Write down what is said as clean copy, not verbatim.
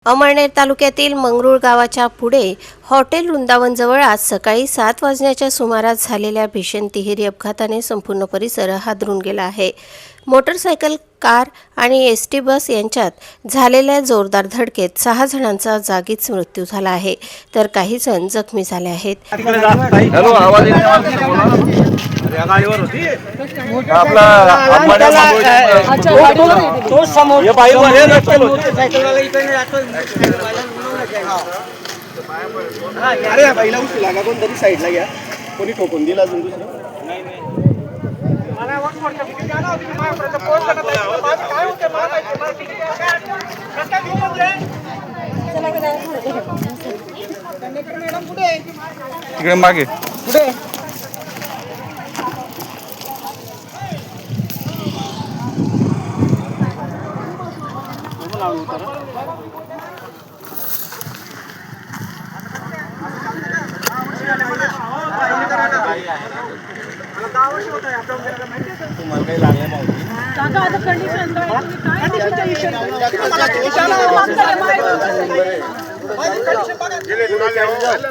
अमळनेर तालुक्यातील मंगरुळ गावाच्या पुढे हॉटेल वृंदावनजवळ आज सकाळी 7 वाजण्याच्या सुमारास झालेल्या भीषण तिहेरी अपघाताने संपूर्ण परिसर हादरून गेला आहे। मोटरसायकल, कार आणि एसटी बस यांच्यात झालेल्या जोरदार धडकेत 6 जणांचा जागीच मृत्यू झाला आहे, तर काही जण जखमी झाले आहेत। हॅलो, आवाज येत अरे पहिला उचलू लागा, कोणतरी साईडला घ्या, कोणी ठोकून दिला अजून दुसरं तिकडे मागे पुढे तुम्हाला काही लागलं माहिती